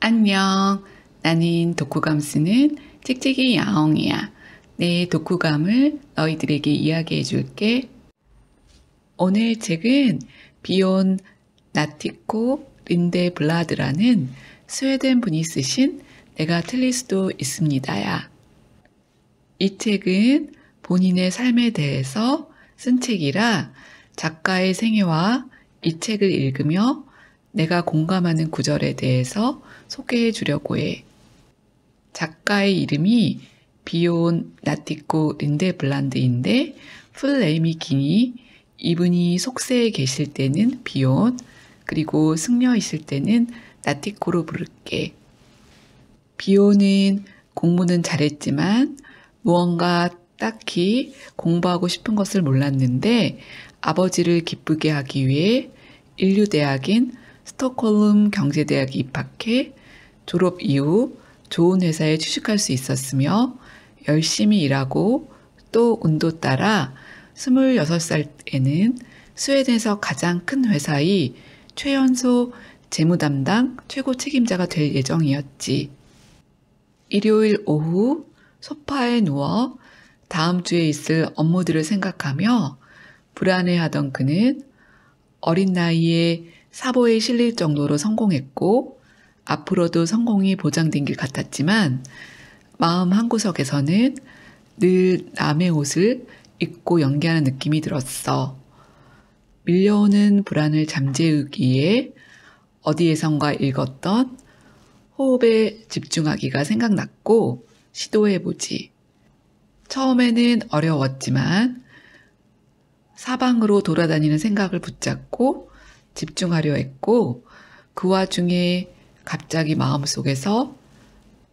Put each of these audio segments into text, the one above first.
안녕. 나는 독후감 쓰는 찍찍이 야옹이야. 내 독후감을 너희들에게 이야기해 줄게. 오늘 책은 비온 나티코 린데블라드라는 스웨덴 분이 쓰신 내가 틀릴 수도 있습니다야. 이 책은 본인의 삶에 대해서 쓴 책이라 작가의 생애와 이 책을 읽으며 내가 공감하는 구절에 대해서 소개해 주려고 해. 작가의 이름이 비온 나티코 린데블란드인데 풀네임이 기니 이분이 속세에 계실 때는 비온 그리고 승려 있을 때는 나티코로 부를게. 비온은 공부는 잘했지만 무언가 딱히 공부하고 싶은 것을 몰랐는데 아버지를 기쁘게 하기 위해 인류대학인 스톡홀름 경제대학에 입학해 졸업 이후 좋은 회사에 취직할 수 있었으며 열심히 일하고 또 운도 따라 26살에는 스웨덴에서 가장 큰 회사의 최연소 재무담당 최고 책임자가 될 예정이었지. 일요일 오후 소파에 누워 다음 주에 있을 업무들을 생각하며 불안해하던 그는 어린 나이에 사보에 실릴 정도로 성공했고 앞으로도 성공이 보장된 길 같았지만 마음 한구석에서는 늘 남의 옷을 입고 연기하는 느낌이 들었어. 밀려오는 불안을 잠재우기에 어디에선가 읽었던 호흡에 집중하기가 생각났고 시도해보지. 처음에는 어려웠지만 사방으로 돌아다니는 생각을 붙잡고 집중하려 했고 그 와중에 갑자기 마음속에서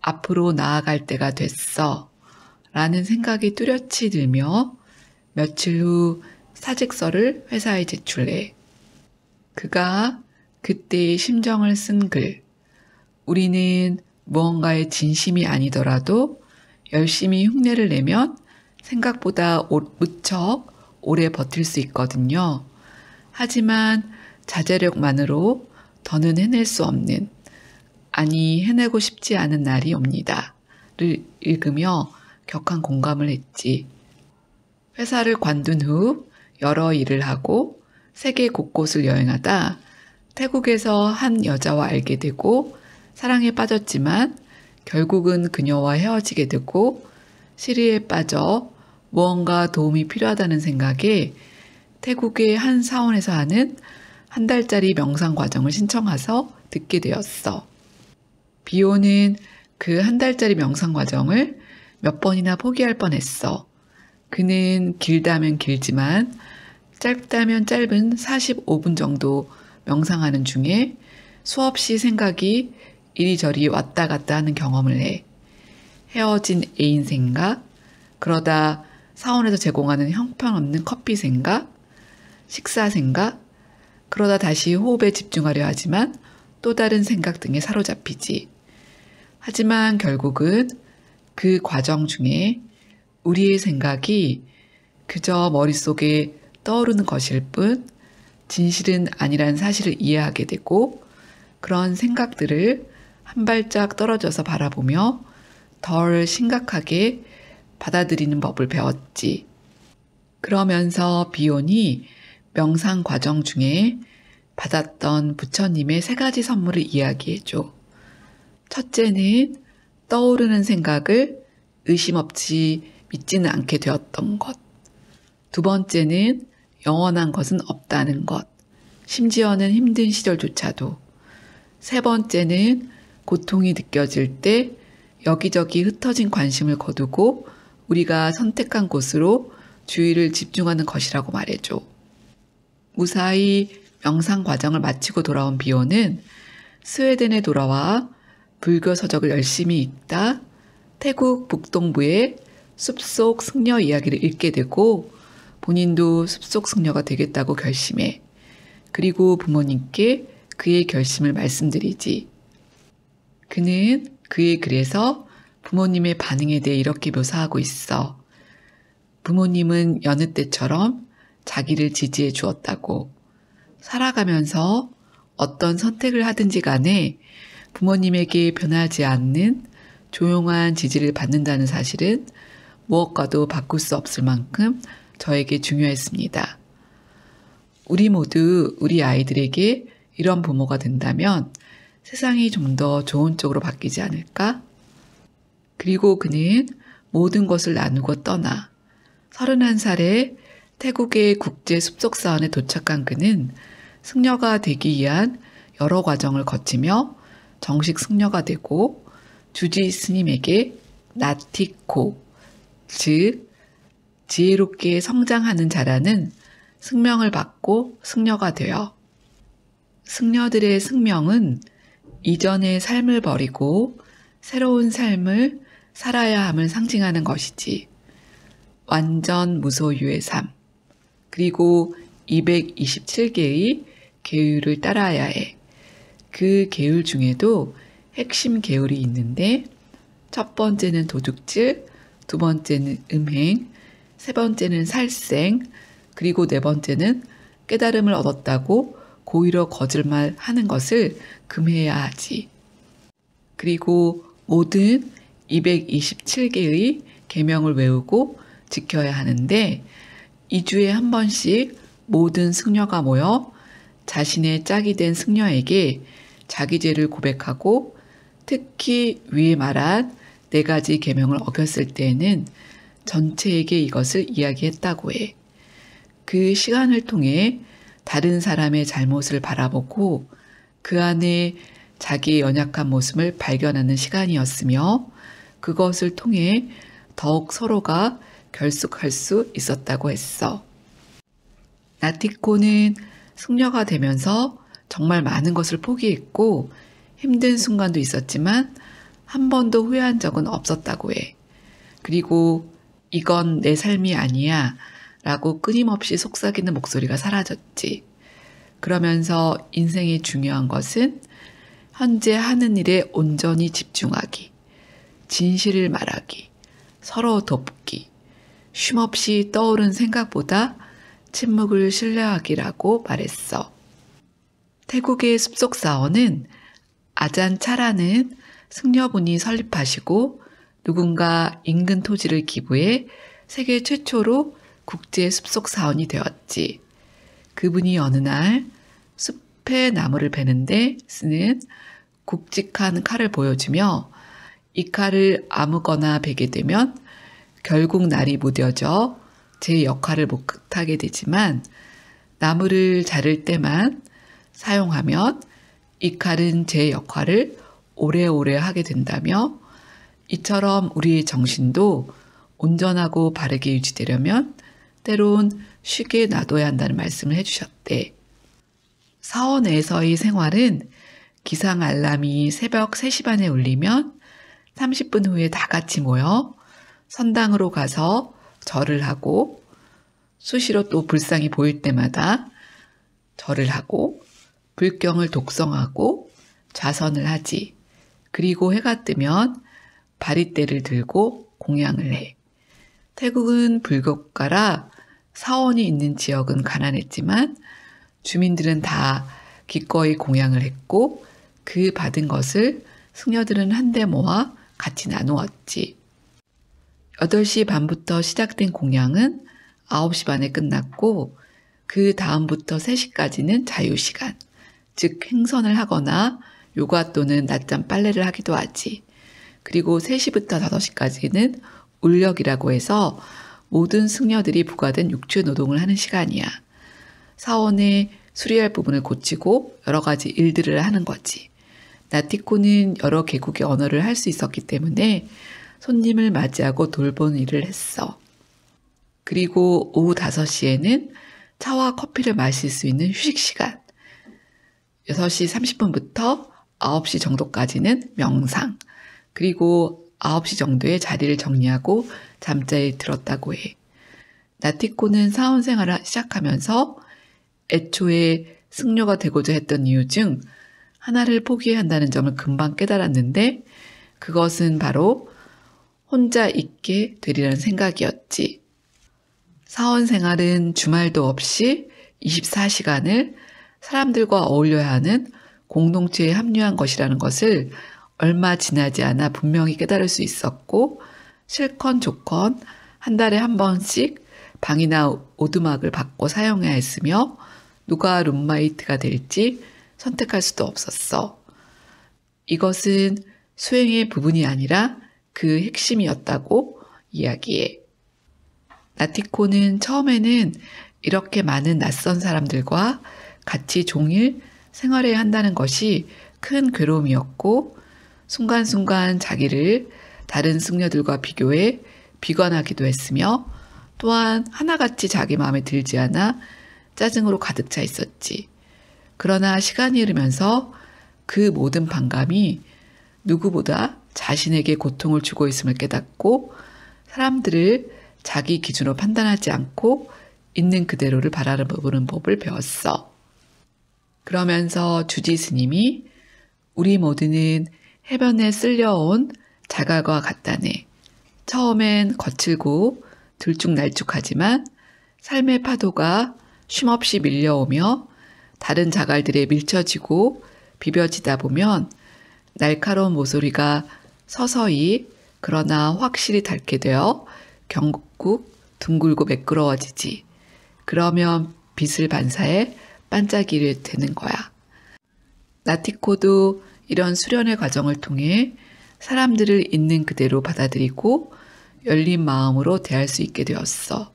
앞으로 나아갈 때가 됐어 라는 생각이 뚜렷이 들며 며칠 후 사직서를 회사에 제출해. 그가 그때의 심정을 쓴 글. 우리는 무언가에 진심이 아니더라도 열심히 흉내를 내면 생각보다 무척 오래 버틸 수 있거든요. 하지만 자제력만으로 더는 해낼 수 없는, 아니 해내고 싶지 않은 날이 옵니다. 를 읽으며 격한 공감을 했지. 회사를 관둔 후 여러 일을 하고 세계 곳곳을 여행하다 태국에서 한 여자와 알게 되고 사랑에 빠졌지만 결국은 그녀와 헤어지게 되고 시리에 빠져 무언가 도움이 필요하다는 생각에 태국의 한 사원에서 하는 한 달짜리 명상 과정을 신청해서 듣게 되었어. 비오는 그 한 달짜리 명상 과정을 몇 번이나 포기할 뻔했어. 그는 길다면 길지만 짧다면 짧은 45분 정도 명상하는 중에 수없이 생각이 이리저리 왔다 갔다 하는 경험을 해. 헤어진 애인 생각, 그러다 사원에서 제공하는 형편없는 커피 생각, 식사 생각, 그러다 다시 호흡에 집중하려 하지만 또 다른 생각 등에 사로잡히지. 하지만 결국은 그 과정 중에 우리의 생각이 그저 머릿속에 떠오르는 것일 뿐 진실은 아니란 사실을 이해하게 되고 그런 생각들을 한 발짝 떨어져서 바라보며 덜 심각하게 받아들이는 법을 배웠지. 그러면서 비온이 명상 과정 중에 받았던 부처님의 3가지 선물을 이야기해줘. 첫째는 떠오르는 생각을 의심 없이 믿지는 않게 되었던 것. 두 번째는 영원한 것은 없다는 것. 심지어는 힘든 시절조차도. 세 번째는 고통이 느껴질 때 여기저기 흩어진 관심을 거두고 우리가 선택한 곳으로 주의를 집중하는 것이라고 말해줘. 무사히 명상 과정을 마치고 돌아온 비오는 스웨덴에 돌아와 불교 서적을 열심히 읽다 태국 북동부의 숲속 승려 이야기를 읽게 되고 본인도 숲속 승려가 되겠다고 결심해. 그리고 부모님께 그의 결심을 말씀드리지. 그는 그의 글에서 부모님의 반응에 대해 이렇게 묘사하고 있어. 부모님은 여느 때처럼 자기를 지지해 주었다고. 살아가면서 어떤 선택을 하든지 간에 부모님에게 변하지 않는 조용한 지지를 받는다는 사실은 무엇과도 바꿀 수 없을 만큼 저에게 중요했습니다. 우리 모두 우리 아이들에게 이런 부모가 된다면 세상이 좀 더 좋은 쪽으로 바뀌지 않을까? 그리고 그는 모든 것을 나누고 떠나 31살에 태국의 국제 숲속사원에 도착한 그는 승려가 되기 위한 여러 과정을 거치며 정식 승려가 되고 주지 스님에게 나티코, 즉 지혜롭게 성장하는 자라는 승명을 받고 승려가 되어 승려들의 승명은 이전의 삶을 버리고 새로운 삶을 살아야 함을 상징하는 것이지. 완전 무소유의 삶, 그리고 227개의 계율을 따라야 해. 그 계율 중에도 핵심 계율이 있는데 첫 번째는 도둑질, 두 번째는 음행, 세 번째는 살생, 그리고 네 번째는 깨달음을 얻었다고 고의로 거짓말하는 것을 금해야 하지. 그리고 모든 227개의 계명을 외우고 지켜야 하는데 2주에 한 번씩 모든 승려가 모여 자신의 짝이 된 승려에게 자기 죄를 고백하고 특히 위에 말한 4가지 계명을 어겼을 때에는 전체에게 이것을 이야기했다고 해. 그 시간을 통해 다른 사람의 잘못을 바라보고 그 안에 자기의 연약한 모습을 발견하는 시간이었으며 그것을 통해 더욱 서로가 결속할 수 있었다고 했어. 나티코는 승려가 되면서 정말 많은 것을 포기했고 힘든 순간도 있었지만 한 번도 후회한 적은 없었다고 해. 그리고 이건 내 삶이 아니야 라고 끊임없이 속삭이는 목소리가 사라졌지. 그러면서 인생의 중요한 것은 현재 하는 일에 온전히 집중하기, 진실을 말하기, 서로 돕기, 쉼없이 떠오른 생각보다 침묵을 신뢰하기라고 말했어. 태국의 숲속사원은 아잔차라는 승려분이 설립하시고 누군가 인근 토지를 기부해 세계 최초로 국제 숲속사원이 되었지. 그분이 어느 날 숲의 나무를 베는데 쓰는 굵직한 칼을 보여주며 이 칼을 아무거나 베게 되면 결국 날이 무뎌져 제 역할을 못하게 되지만 나무를 자를 때만 사용하면 이 칼은 제 역할을 오래오래 하게 된다며 이처럼 우리의 정신도 온전하고 바르게 유지되려면 때론 쉬게 놔둬야 한다는 말씀을 해주셨대. 사원에서의 생활은 기상 알람이 새벽 3시 반에 울리면 30분 후에 다 같이 모여 선당으로 가서 절을 하고 수시로 또 불상이 보일 때마다 절을 하고 불경을 독성하고 좌선을 하지. 그리고 해가 뜨면 바리떼를 들고 공양을 해. 태국은 불교가라 사원이 있는 지역은 가난했지만 주민들은 다 기꺼이 공양을 했고 그 받은 것을 승려들은 한데 모아 같이 나누었지. 8시 반부터 시작된 공양은 9시 반에 끝났고 그 다음부터 3시까지는 자유시간, 즉 행선을 하거나 요가 또는 낮잠 빨래를 하기도 하지. 그리고 3시부터 5시까지는 울력이라고 해서 모든 승려들이 부과된 육체 노동을 하는 시간이야. 사원에 수리할 부분을 고치고 여러 가지 일들을 하는 거지. 나티코는 여러 개국의 언어를 할 수 있었기 때문에 손님을 맞이하고 돌보는 일을 했어. 그리고 오후 5시에는 차와 커피를 마실 수 있는 휴식 시간. 6시 30분부터 9시 정도까지는 명상. 그리고 9시 정도에 자리를 정리하고 잠자리에 들었다고 해. 나티코는 사원 생활을 시작하면서 애초에 승려가 되고자 했던 이유 중 하나를 포기해야 한다는 점을 금방 깨달았는데 그것은 바로 혼자 있게 되리라는 생각이었지. 사원 생활은 주말도 없이 24시간을 사람들과 어울려야 하는 공동체에 합류한 것이라는 것을 얼마 지나지 않아 분명히 깨달을 수 있었고, 실컷 좋건 한 달에 한 번씩 방이나 오두막을 바꿔 사용해야 했으며 누가 룸메이트가 될지 선택할 수도 없었어. 이것은 수행의 부분이 아니라 그 핵심이었다고 이야기해. 나티코는 처음에는 이렇게 많은 낯선 사람들과 같이 종일 생활해야 한다는 것이 큰 괴로움이었고, 순간순간 자기를 다른 승려들과 비교해 비관하기도 했으며, 또한 하나같이 자기 마음에 들지 않아 짜증으로 가득 차 있었지. 그러나 시간이 흐르면서 그 모든 반감이 누구보다 자신에게 고통을 주고 있음을 깨닫고, 사람들을 자기 기준으로 판단하지 않고 있는 그대로를 바라보는 법을 배웠어. 그러면서 주지 스님이 우리 모두는 해변에 쓸려온 자갈과 같다네. 처음엔 거칠고 들쭉날쭉하지만 삶의 파도가 쉼없이 밀려오며 다른 자갈들에 밀쳐지고 비벼지다 보면 날카로운 모서리가 서서히 그러나 확실히 닳게 되어 결국 둥글고 매끄러워지지. 그러면 빛을 반사해 반짝이게 되는 거야. 나티코도 이런 수련의 과정을 통해 사람들을 있는 그대로 받아들이고 열린 마음으로 대할 수 있게 되었어.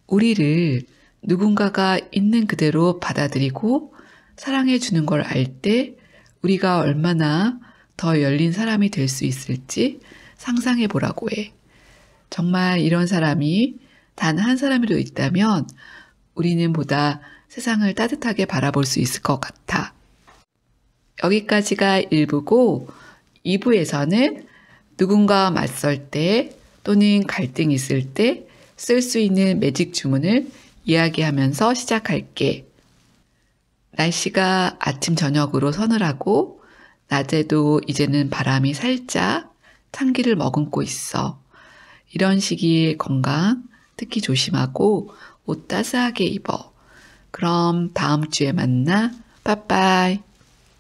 우리를 누군가가 있는 그대로 받아들이고 사랑해 주는 걸 알 때 우리가 얼마나 더 열린 사람이 될 수 있을지 상상해 보라고 해. 정말 이런 사람이 단 한 사람이라도 있다면 우리는 보다 세상을 따뜻하게 바라볼 수 있을 것 같아. 여기까지가 1부고 2부에서는 누군가와 맞설 때 또는 갈등이 있을 때 쓸 수 있는 매직 주문을 이야기하면서 시작할게. 날씨가 아침 저녁으로 서늘하고 낮에도 이제는 바람이 살짝 찬기를 머금고 있어. 이런 시기에 건강 특히 조심하고 옷 따스하게 입어. 그럼 다음 주에 만나. 빠빠이.